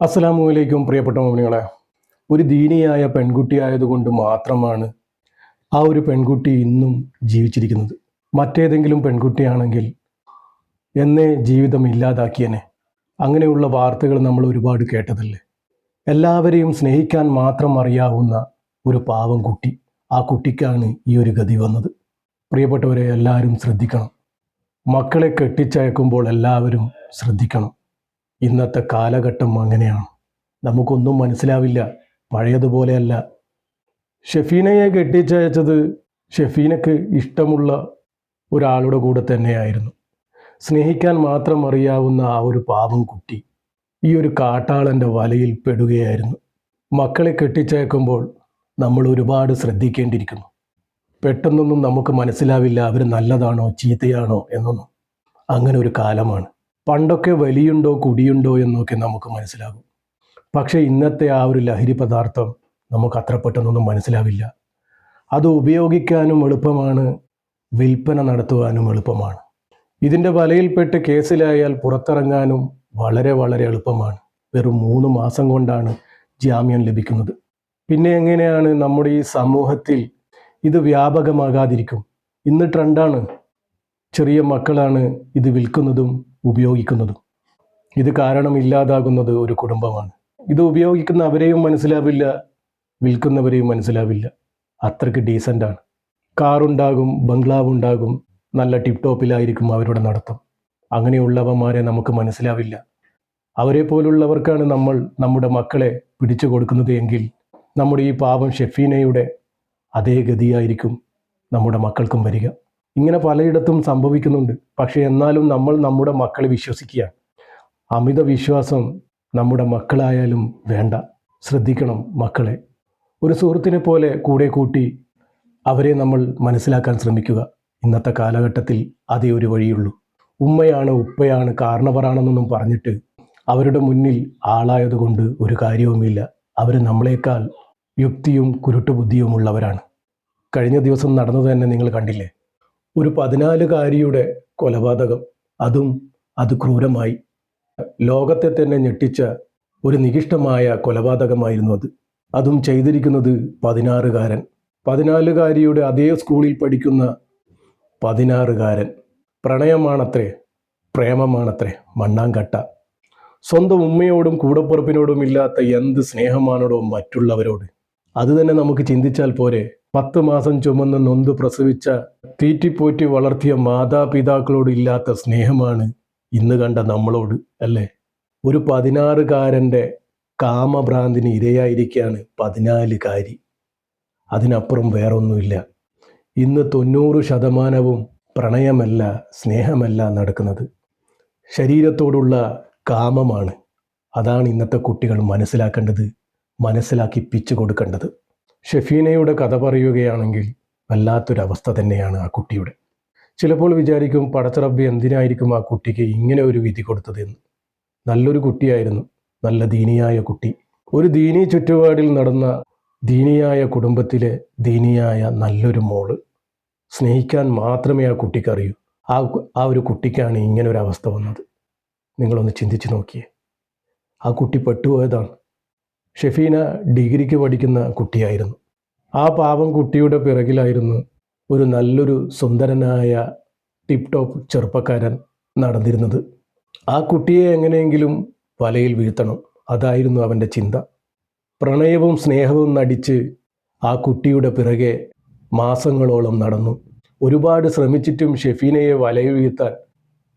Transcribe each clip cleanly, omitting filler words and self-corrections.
അസ്സലാമു അലൈക്കും പ്രിയപ്പെട്ട മോമിനികളെ. ഒരു ദീനിയായ പെൺകുട്ടിയായതുകൊണ്ട് മാത്രമാണ് ആ ഒരു പെൺകുട്ടി ഇന്നും ജീവിച്ചിരിക്കുന്നത്. മറ്റേതെങ്കിലും പെൺകുട്ടിയാണെങ്കിൽ എന്നേ ജീവിതം ഇല്ലാതാക്കിയനെ. അങ്ങനെയുള്ള വാർത്തകൾ നമ്മൾ ഒരുപാട് കേട്ടതല്ലേ. എല്ലാവരെയും സ്നേഹിക്കാൻ മാത്രം അറിയാവുന്ന ഒരു പാവം കുട്ടി, ആ കുട്ടിക്കാണ് ഈ ഒരു ഗതി വന്നത്. പ്രിയപ്പെട്ടവരെ, എല്ലാവരും ശ്രദ്ധിക്കണം. മക്കളെ കെട്ടിച്ചയക്കുമ്പോൾ എല്ലാവരും ശ്രദ്ധിക്കണം. ഇന്നത്തെ കാലഘട്ടം അങ്ങനെയാണ്. നമുക്കൊന്നും മനസ്സിലാവില്ല, പഴയതുപോലെയല്ല. ഷെഫീനയെ കെട്ടിച്ചയച്ചത് ഷെഫീനക്ക് ഇഷ്ടമുള്ള ഒരാളുടെ കൂടെ തന്നെയായിരുന്നു. സ്നേഹിക്കാൻ മാത്രം അറിയാവുന്ന ആ ഒരു പാവം കുട്ടി ഈ ഒരു കാട്ടാളൻ്റെ വലയിൽ പെടുകയായിരുന്നു. മക്കളെ കെട്ടിച്ചയക്കുമ്പോൾ നമ്മൾ ഒരുപാട് ശ്രദ്ധിക്കേണ്ടിയിരിക്കുന്നു. പെട്ടെന്നൊന്നും നമുക്ക് മനസ്സിലാവില്ല അവർ നല്ലതാണോ ചീത്തയാണോ എന്നൊന്നും. അങ്ങനെ ഒരു കാലമാണ്. പണ്ടൊക്കെ വലിയുണ്ടോ കുടിയുണ്ടോ എന്നൊക്കെ നമുക്ക് മനസ്സിലാകും. പക്ഷേ ഇന്നത്തെ ആ ഒരു ലഹരി പദാർത്ഥം നമുക്ക് അത്ര പെട്ടെന്നൊന്നും മനസ്സിലാവില്ല. അത് ഉപയോഗിക്കാനും എളുപ്പമാണ്, വിൽപ്പന നടത്തുവാനും എളുപ്പമാണ്. ഇതിൻ്റെ വലയിൽപ്പെട്ട് കേസിലായാൽ പുറത്തിറങ്ങാനും വളരെ വളരെ എളുപ്പമാണ്. വെറും 3 മാസം കൊണ്ടാണ് ജാമ്യം ലഭിക്കുന്നത്. പിന്നെ എങ്ങനെയാണ് നമ്മുടെ ഈ സമൂഹത്തിൽ ഇത് വ്യാപകമാകാതിരിക്കും? ഇന്ന് ട്രെൻഡാണ്. ചെറിയ മക്കളാണ് ഇത് വിൽക്കുന്നതും ഉപയോഗിക്കുന്നതും. ഇത് കാരണം ഇല്ലാതാകുന്നത് ഒരു കുടുംബമാണ്. ഇത് ഉപയോഗിക്കുന്ന അവരെയും മനസ്സിലാവില്ല, വിൽക്കുന്നവരെയും മനസ്സിലാവില്ല. അത്രയ്ക്ക് ഡീസൻ്റാണ്. കാറുണ്ടാകും, ബംഗ്ലാവ് ഉണ്ടാകും, നല്ല ടിപ്പ് ടോപ്പിലായിരിക്കും അവരുടെ നടത്തം. അങ്ങനെയുള്ളവന്മാരെ നമുക്ക് മനസ്സിലാവില്ല. അവരെ പോലുള്ളവർക്കാണ് നമ്മൾ നമ്മുടെ മക്കളെ പിടിച്ചു കൊടുക്കുന്നത് എങ്കിൽ നമ്മുടെ ഈ പാവം ഷെഫീനയുടെ അതേ ഗതിയായിരിക്കും നമ്മുടെ മക്കൾക്കും വരിക. ഇങ്ങനെ പലയിടത്തും സംഭവിക്കുന്നുണ്ട്. പക്ഷേ എന്നാലും നമ്മൾ നമ്മുടെ മക്കളെ വിശ്വസിക്കുക. അമിത വിശ്വാസം നമ്മുടെ മക്കളായാലും വേണ്ട. ശ്രദ്ധിക്കണം മക്കളെ. ഒരു സുഹൃത്തിനെ പോലെ കൂടെ കൂട്ടി അവരെ നമ്മൾ മനസ്സിലാക്കാൻ ശ്രമിക്കുക. ഇന്നത്തെ കാലഘട്ടത്തിൽ അതേ ഒരു വഴിയുള്ളൂ. ഉമ്മയാണ് ഉപ്പയാണ് കാരണവറാണെന്നൊന്നും പറഞ്ഞിട്ട് അവരുടെ മുന്നിൽ ആളായതുകൊണ്ട് ഒരു കാര്യവുമില്ല. അവർ നമ്മളെക്കാൾ യുക്തിയും കുരുട്ടുബുദ്ധിയുമുള്ളവരാണ്. കഴിഞ്ഞ ദിവസം നടന്നത് തന്നെ നിങ്ങൾ കണ്ടില്ലേ? ഒരു 14-കാരിയുടെ കൊലപാതകം. അത് ക്രൂരമായി. ലോകത്തെ തന്നെ ഞെട്ടിച്ച ഒരു നികിഷ്ടമായ കൊലപാതകമായിരുന്നു അത്. അതും ചെയ്തിരിക്കുന്നത് 16-കാരൻ. 14-കാരിയുടെ അതേ സ്കൂളിൽ പഠിക്കുന്ന 16-കാരൻ. പ്രണയമാണത്രേ, പ്രേമമാണത്രേ, മണ്ണാങ്കട്ട. സ്വന്തം ഉമ്മയോടും കൂടപ്പുറപ്പിനോടും ഇല്ലാത്ത എന്ത് സ്നേഹമാണോ മറ്റുള്ളവരോട്. അത് തന്നെ നമുക്ക് ചിന്തിച്ചാൽ പോരെ. 10 മാസം ചുമന്ന് നൊന്ത് പ്രസവിച്ച തീറ്റിപ്പോറ്റി വളർത്തിയ മാതാപിതാക്കളോട് ഇല്ലാത്ത സ്നേഹമാണ് ഇന്ന് കണ്ട നമ്മളോട്, അല്ലേ? ഒരു 16-കാരൻ്റെ കാമഭ്രാന്തിന് ഇരയായിരിക്കുകയാണ് 14-കാരി. അതിനപ്പുറം വേറൊന്നുമില്ല. ഇന്ന് 90% പ്രണയമല്ല, സ്നേഹമല്ല നടക്കുന്നത്. ശരീരത്തോടുള്ള കാമമാണ്. അതാണ് ഇന്നത്തെ കുട്ടികൾ മനസ്സിലാക്കേണ്ടത്, മനസ്സിലാക്കിപ്പിച്ചു കൊടുക്കേണ്ടത്. ഷെഫീനയുടെ കഥ പറയുകയാണെങ്കിൽ വല്ലാത്തൊരവസ്ഥ തന്നെയാണ് ആ കുട്ടിയുടെ. ചിലപ്പോൾ വിചാരിക്കും, പടച്ചറബ്ബി എന്തിനായിരിക്കും ആ കുട്ടിക്ക് ഇങ്ങനെ ഒരു വിധി കൊടുത്തതെന്ന്. നല്ലൊരു കുട്ടിയായിരുന്നു, നല്ല ദീനിയായ കുട്ടി. ഒരു ദീനീ ചുറ്റുപാടിൽ നടന്ന ദീനിയായ കുടുംബത്തിലെ ദീനിയായ നല്ലൊരു മോള്. സ്നേഹിക്കാൻ മാത്രമേ ആ കുട്ടിക്കറിയൂ. ആ ഒരു കുട്ടിക്കാണ് ഇങ്ങനൊരവസ്ഥ വന്നത്. നിങ്ങളൊന്ന് ചിന്തിച്ച് നോക്കിയേ. ആ കുട്ടി പെട്ടുപോയതാണ്. ഷെഫീന ഡിഗ്രിക്ക് പഠിക്കുന്ന കുട്ടിയായിരുന്നു. ആ പാവം കുട്ടിയുടെ പിറകിലായിരുന്നു ഒരു നല്ലൊരു സുന്ദരനായ ടിപ്പ് ടോപ്പ് ചെറുപ്പക്കാരൻ നടന്നിരുന്നത്. ആ കുട്ടിയെ എങ്ങനെയെങ്കിലും വലയിൽ വീഴ്ത്തണം, അതായിരുന്നു അവൻ്റെ ചിന്ത. പ്രണയവും സ്നേഹവും നടിച്ച് ആ കുട്ടിയുടെ പിറകെ മാസങ്ങളോളം നടന്നു. ഒരുപാട് ശ്രമിച്ചിട്ടും ഷെഫീനയെ വലയിൽ വീഴ്ത്താൻ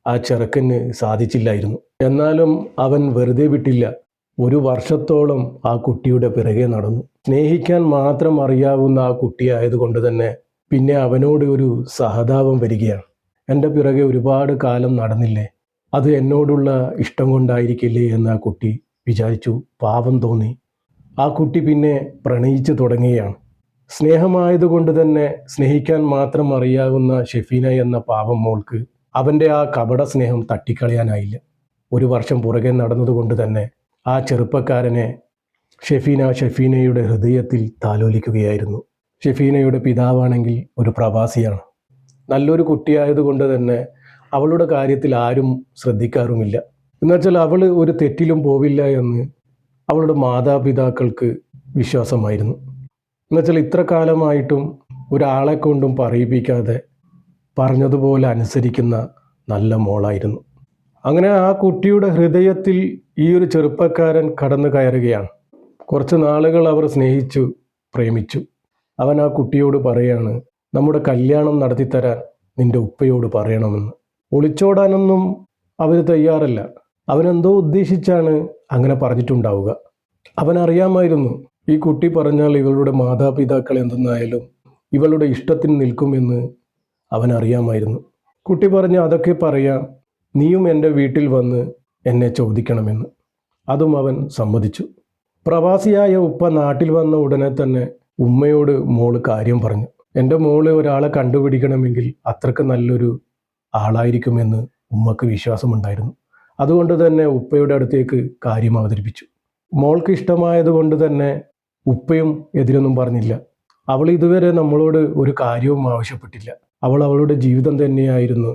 ആ ചെറുക്കന് സാധിച്ചില്ലായിരുന്നു. എന്നാലും അവൻ വെറുതെ വിട്ടില്ല. 1 വർഷത്തോളം ആ കുട്ടിയുടെ പിറകെ നടന്നു. സ്നേഹിക്കാൻ മാത്രം അറിയാവുന്ന ആ കുട്ടിയായതുകൊണ്ട് തന്നെ പിന്നെ അവനോട് ഒരു സഹതാപം വരികയാണ്. എൻ്റെ പിറകെ ഒരുപാട് കാലം നടന്നില്ലേ, അത് എന്നോടുള്ള ഇഷ്ടം കൊണ്ടായിരിക്കില്ലേ എന്ന് ആ കുട്ടി വിചാരിച്ചു. പാവം തോന്നി. ആ കുട്ടി പിന്നെ പ്രണയിച്ചു തുടങ്ങുകയാണ്. സ്നേഹമായതുകൊണ്ട് തന്നെ സ്നേഹിക്കാൻ മാത്രം അറിയാവുന്ന ഷെഫീന എന്ന പാവം മോൾക്ക് അവൻ്റെ ആ കപട സ്നേഹം തട്ടിക്കളയാനായില്ല. 1 വർഷം പുറകെ നടന്നതുകൊണ്ട് തന്നെ ആ ചെറുപ്പക്കാരനെ ഷെഫീനയുടെ ഹൃദയത്തിൽ താലോലിക്കുകയായിരുന്നു. ഷെഫീനയുടെ പിതാവാണെങ്കിൽ ഒരു പ്രവാസിയാണ്. നല്ലൊരു കുട്ടിയായതുകൊണ്ട് തന്നെ അവളുടെ കാര്യത്തിൽ ആരും ശ്രദ്ധിക്കാറുമില്ല. എന്നുവെച്ചാൽ അവൾ ഒരു തെറ്റിലും പോവില്ല എന്ന് അവളുടെ മാതാപിതാക്കൾക്ക് വിശ്വാസമായിരുന്നു. എന്നുവെച്ചാൽ ഇത്ര കാലമായിട്ടും ഒരാളെ കൊണ്ടും പറയിപ്പിക്കാതെ പറഞ്ഞതുപോലെ അനുസരിക്കുന്ന നല്ല മോളായിരുന്നു. അങ്ങനെ ആ കുട്ടിയുടെ ഹൃദയത്തിൽ ഈ ഒരു ചെറുപ്പക്കാരൻ കടന്നു കയറുകയാണ്. കുറച്ച് നാളുകൾ അവർ സ്നേഹിച്ചു, പ്രേമിച്ചു. അവൻ ആ കുട്ടിയോട് പറയാണ്, നമ്മുടെ കല്യാണം നടത്തിത്തരാൻ നിന്റെ ഉപ്പയോട് പറയണമെന്ന്. ഒളിച്ചോടാനൊന്നും അവർ തയ്യാറല്ല. അവനെന്തോ ഉദ്ദേശിച്ചാണ് അങ്ങനെ പറഞ്ഞിട്ടുണ്ടാവുക. അവനറിയാമായിരുന്നു ഈ കുട്ടി പറഞ്ഞാൽ ഇവളുടെ മാതാപിതാക്കൾ എന്തെന്നായാലും ഇവളുടെ ഇഷ്ടത്തിന് നിൽക്കുമെന്ന് അവനറിയാമായിരുന്നു. കുട്ടി പറഞ്ഞ്, അതൊക്കെ പറയാം, നീയും എൻ്റെ വീട്ടിൽ വന്ന് എന്നെ ചോദിക്കണമെന്ന്. അതും അവൻ സമ്മതിച്ചു. പ്രവാസിയായ ഉപ്പ നാട്ടിൽ വന്ന ഉടനെ തന്നെ ഉമ്മയോട് മോള് കാര്യം പറഞ്ഞു. എൻ്റെ മോള് ഒരാളെ കണ്ടുപിടിക്കണമെങ്കിൽ അത്രക്ക് നല്ലൊരു ആളായിരിക്കുമെന്ന് ഉമ്മക്ക് വിശ്വാസമുണ്ടായിരുന്നു. അതുകൊണ്ട് തന്നെ ഉപ്പയുടെ അടുത്തേക്ക് കാര്യം അവതരിപ്പിച്ചു. മോൾക്ക് ഇഷ്ടമായതുകൊണ്ട് തന്നെ ഉപ്പയും എതിരൊന്നും പറഞ്ഞില്ല. അവൾ ഇതുവരെ നമ്മളോട് ഒരു കാര്യവും ആവശ്യപ്പെട്ടില്ല. അവൾ അവളുടെ ജീവിതം തന്നെയായിരുന്നു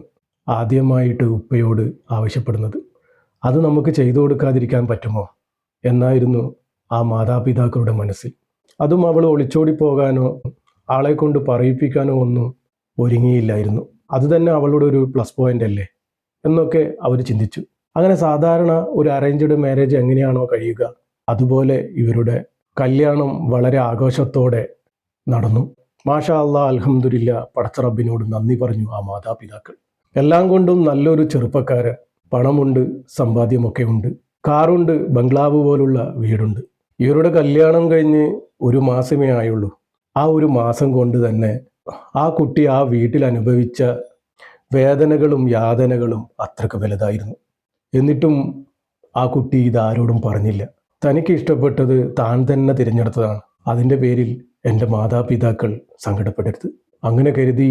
ആദ്യമായിട്ട് ഉപ്പയോട് ആവശ്യപ്പെടുന്നത്. അത് നമുക്ക് ചെയ്തു കൊടുക്കാതിരിക്കാൻ പറ്റുമോ എന്നായിരുന്നു ആ മാതാപിതാക്കളുടെ മനസ്സിൽ. അതും അവൾ ഒളിച്ചോടി പോകാനോ ആളെ കൊണ്ട് പറയിപ്പിക്കാനോ ഒന്നും ഒരുങ്ങിയില്ലായിരുന്നു. അതുതന്നെ അവളുടെ ഒരു പ്ലസ് പോയിന്റ് അല്ലേ എന്നൊക്കെ അവർ ചിന്തിച്ചു. അങ്ങനെ സാധാരണ ഒരു അറേഞ്ച്ഡ് മാരേജ് എങ്ങനെയാണോ കഴിയുക അതുപോലെ ഇവരുടെ കല്യാണം വളരെ ആഘോഷത്തോടെ നടന്നു. മാഷാ അല്ലാഹ്, അൽഹംദുലില്ലാ, പടച്ച റബ്ബിനോട് നന്ദി പറഞ്ഞു ആ മാതാപിതാക്കൾ. എല്ലാം കൊണ്ടും നല്ലൊരു ചെറുപ്പക്കാരൻ, പണമുണ്ട്, സമ്പാദ്യമൊക്കെ ഉണ്ട്, കാറുണ്ട്, ബംഗ്ലാവ് പോലുള്ള വീടുണ്ട്. ഇവരുടെ കല്യാണം കഴിഞ്ഞ് ഒരു മാസമേ ആയുള്ളൂ. ആ ഒരു മാസം കൊണ്ട് തന്നെ ആ കുട്ടി ആ വീട്ടിൽ അനുഭവിച്ച വേദനകളും യാതനകളും അത്രക്ക് വലുതായിരുന്നു. എന്നിട്ടും ആ കുട്ടി ഇതാരോടും പറഞ്ഞില്ല. തനിക്ക് ഇഷ്ടപ്പെട്ടത് താൻ തന്നെ തിരഞ്ഞെടുത്തതാണ്. അതിൻ്റെ പേരിൽ എൻ്റെ മാതാപിതാക്കൾ സങ്കടപ്പെടരുത് അങ്ങനെ കരുതി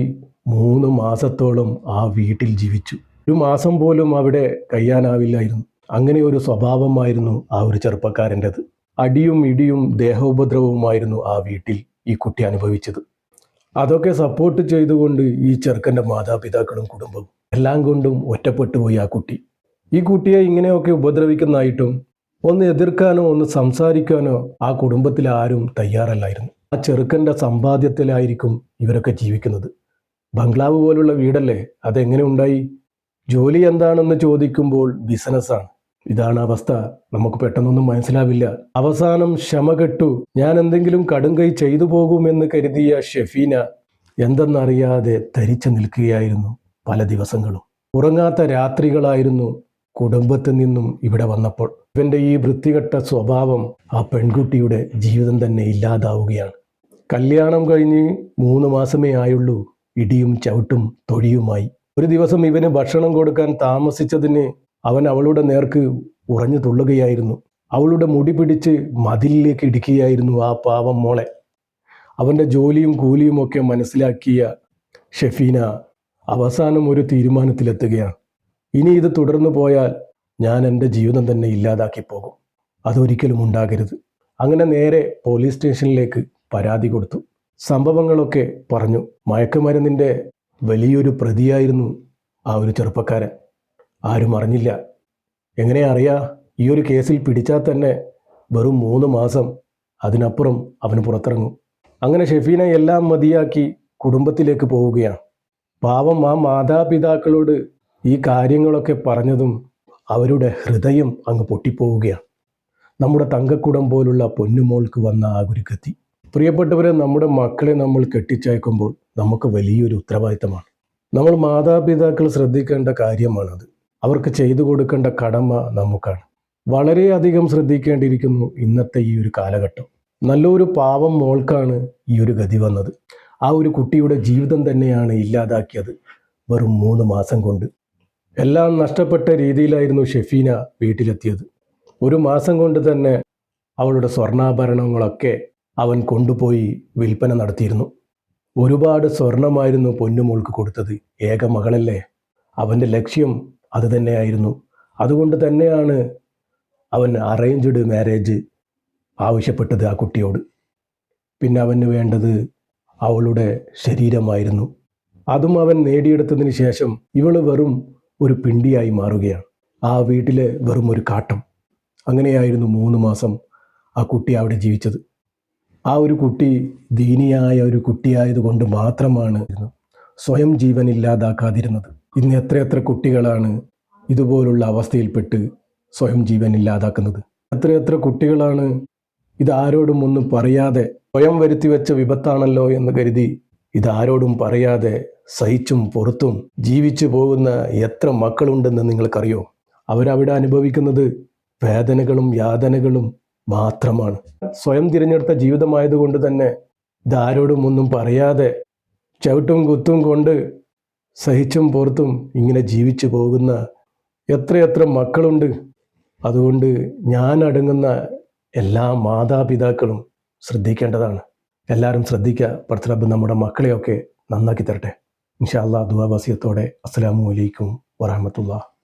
3 മാസത്തോളം ആ വീട്ടിൽ ജീവിച്ചു. ഒരു മാസം പോലും അവിടെ കഴിയാനാവില്ലായിരുന്നു. അങ്ങനെ ഒരു സ്വഭാവമായിരുന്നു ആ ഒരു ചെറുപ്പക്കാരൻ്റെത്. അടിയും ഇടിയും ദേഹോപദ്രവവുമായിരുന്നു ആ വീട്ടിൽ ഈ കുട്ടി അനുഭവിച്ചത്. അതൊക്കെ സപ്പോർട്ട് ചെയ്തുകൊണ്ട് ഈ ചെറുക്കൻ്റെ മാതാപിതാക്കളും കുടുംബവും എല്ലാം കൊണ്ടും ഒറ്റപ്പെട്ടു പോയി ആ കുട്ടി. ഈ കുട്ടിയെ ഇങ്ങനെയൊക്കെ ഉപദ്രവിക്കുന്നതായിട്ടും ഒന്ന് എതിർക്കാനോ ഒന്ന് സംസാരിക്കാനോ ആ കുടുംബത്തിൽ ആരും തയ്യാറല്ലായിരുന്നു. ആ ചെറുക്കൻ്റെ സമ്പാദ്യത്തിലായിരിക്കും ഇവരൊക്കെ ജീവിക്കുന്നത്. ബംഗ്ലാവ് പോലുള്ള വീടല്ലേ, അതെങ്ങനെ ഉണ്ടായി? ജോലി എന്താണെന്ന് ചോദിക്കുമ്പോൾ ബിസിനസ്സാണ്. ഇതാണ് അവസ്ഥ. നമുക്ക് പെട്ടെന്നൊന്നും മനസ്സിലാവില്ല. അവസാനം ക്ഷമ കെട്ടു ഞാൻ എന്തെങ്കിലും കടുംകൈ ചെയ്തു പോകുമെന്ന് കരുതിയ ഷെഫീന എന്തെന്നറിയാതെ ധരിച്ചു നിൽക്കുകയായിരുന്നു പല ദിവസങ്ങളും. ഉറങ്ങാത്ത രാത്രികളായിരുന്നു കുടുംബത്തിൽ നിന്നും ഇവിടെ വന്നപ്പോൾ. ഇവൻ്റെ ഈ വൃത്തികെട്ട സ്വഭാവം ആ പെൺകുട്ടിയുടെ ജീവിതം തന്നെ ഇല്ലാതാവുകയാണ്. കല്യാണം കഴിഞ്ഞ് 3 മാസമേ ആയുള്ളൂ. ഇടിയും ചവിട്ടും തൊഴിയുമായി. ഒരു ദിവസം ഇവന് ഭക്ഷണം കൊടുക്കാൻ താമസിച്ചതിന് അവൻ അവളുടെ നേർക്ക് ഉറഞ്ഞു തുള്ളുകയായിരുന്നു. അവളുടെ മുടി പിടിച്ച് മതിലിലേക്ക് ഇടിക്കുകയായിരുന്നു ആ പാവം മോളെ. അവൻ്റെ ജോലിയും കൂലിയും ഒക്കെ മനസ്സിലാക്കിയ ഷെഫീന അവസാനം ഒരു തീരുമാനത്തിലെത്തുകയാണ്. ഇനി ഇത് തുടർന്നു പോയാൽ ഞാൻ എൻ്റെ ജീവിതം തന്നെ ഇല്ലാതാക്കി പോകും. അതൊരിക്കലും ഉണ്ടാകരുത്. അങ്ങനെ നേരെ പോലീസ് സ്റ്റേഷനിലേക്ക് പരാതി കൊടുത്തു. സംഭവങ്ങളൊക്കെ പറഞ്ഞു. മയക്കുമരുന്നിൻ്റെ വലിയൊരു പ്രതിയായിരുന്നു ആ ഒരു ചെറുപ്പക്കാരൻ. ആരും അറിഞ്ഞില്ല. എങ്ങനെ അറിയാ? ഈ ഒരു കേസിൽ പിടിച്ചാൽ തന്നെ വെറും 3 മാസം, അതിനപ്പുറം അവന് പുറത്തിറങ്ങും. അങ്ങനെ ഷെഫീന എല്ലാം മതിയാക്കി കുടുംബത്തിലേക്ക് പോവുകയാണ്. പാവം ആ മാതാപിതാക്കളോട് ഈ കാര്യങ്ങളൊക്കെ പറഞ്ഞതും അവരുടെ ഹൃദയം അങ്ങ് പൊട്ടിപ്പോവുകയാണ്. നമ്മുടെ തങ്കക്കുടം പോലുള്ള പൊന്നുമോൾക്ക് വന്ന ആ ഒരു ഗതി. പ്രിയപ്പെട്ടവരെ, നമ്മുടെ മക്കളെ നമ്മൾ കെട്ടിച്ചയക്കുമ്പോൾ നമുക്ക് വലിയൊരു ഉത്തരവാദിത്തമാണ്. നമ്മൾ മാതാപിതാക്കൾ ശ്രദ്ധിക്കേണ്ട കാര്യമാണത്. അവർക്ക് ചെയ്തു കൊടുക്കേണ്ട കടമ നമുക്കാണ്. വളരെയധികം ശ്രദ്ധിക്കേണ്ടിയിരിക്കുന്നു ഇന്നത്തെ ഈ ഒരു കാലഘട്ടം. നല്ലൊരു പാവം മോൾക്കാണ് ഈ ഒരു ഗതി വന്നത്. ആ ഒരു കുട്ടിയുടെ ജീവിതം തന്നെയാണ് ഇല്ലാതാക്കിയത് വെറും 3 മാസം കൊണ്ട്. എല്ലാം നഷ്ടപ്പെട്ട രീതിയിലായിരുന്നു ഷെഫീന വീട്ടിലെത്തിയത്. 1 മാസം കൊണ്ട് തന്നെ അവളുടെ സ്വർണ്ണാഭരണങ്ങളൊക്കെ അവൻ കൊണ്ടുപോയി വിൽപ്പന നടത്തിയിരുന്നു. ഒരുപാട് സ്വർണമായിരുന്നു പൊന്നുമോൾക്ക് കൊടുത്തത്. ഏക മകളല്ലേ, അവൻ്റെ ലക്ഷ്യം അത് തന്നെയായിരുന്നു. അതുകൊണ്ട് തന്നെയാണ് അവൻ അറേഞ്ച്ഡ് മാരേജ് ആവശ്യപ്പെട്ടത് ആ കുട്ടിയോട്. പിന്നെ അവന് വേണ്ടത് അവളുടെ ശരീരമായിരുന്നു. അതും അവൻ നേടിയെടുത്തതിന് ശേഷം ഇവൾ വെറും ഒരു പിണ്ടിയായി മാറുകയാണ്. ആ വീട്ടിലെ വെറും ഒരു കാട്ടം. അങ്ങനെയായിരുന്നു 3 മാസം ആ കുട്ടി അവിടെ ജീവിച്ചത്. ആ ഒരു കുട്ടി ദീനിയായ ഒരു കുട്ടിയായതുകൊണ്ട് മാത്രമാണ് സ്വയം ജീവനില്ലാതാക്കാതിരുന്നത്. ഇന്ന് എത്രയെത്ര കുട്ടികളാണ് ഇതുപോലുള്ള അവസ്ഥയിൽപ്പെട്ട് സ്വയം ജീവനില്ലാതാക്കുന്നത്. എത്രയെത്ര കുട്ടികളാണ് ഇതാരോടും ഒന്നും പറയാതെ, സ്വയം വരുത്തി വെച്ച വിപത്താണല്ലോ എന്ന് കരുതി ഇതാരോടും പറയാതെ സഹിച്ചും പുറത്തും ജീവിച്ചു പോകുന്ന എത്ര മക്കളുണ്ടെന്ന് നിങ്ങൾക്കറിയോ? അവരവിടെ അനുഭവിക്കുന്നത് വേദനകളും യാതനകളും മാത്രമാണ്. സ്വയം തിരഞ്ഞെടുത്ത ജീവിതമായതുകൊണ്ട് തന്നെ ഇതാരോടും ഒന്നും പറയാതെ ചവിട്ടും കുത്തും കൊണ്ട് സഹിച്ചും പുറത്തും ഇങ്ങനെ ജീവിച്ചു പോകുന്ന എത്രയെത്ര മക്കളുണ്ട്. അതുകൊണ്ട് ഞാൻ അടങ്ങുന്ന എല്ലാ മാതാപിതാക്കളും ശ്രദ്ധിക്കേണ്ടതാണ്. എല്ലാവരും ശ്രദ്ധിക്കുക. പടച്ചറബ്ബ് നമ്മുടെ മക്കളെയൊക്കെ നന്നാക്കി തരട്ടെ. ഇൻഷാ അല്ലാഹ് ദുആ വസിയത്തോടെ അസ്സലാമു അലൈക്കും വറഹ്മത്തുള്ളാഹി.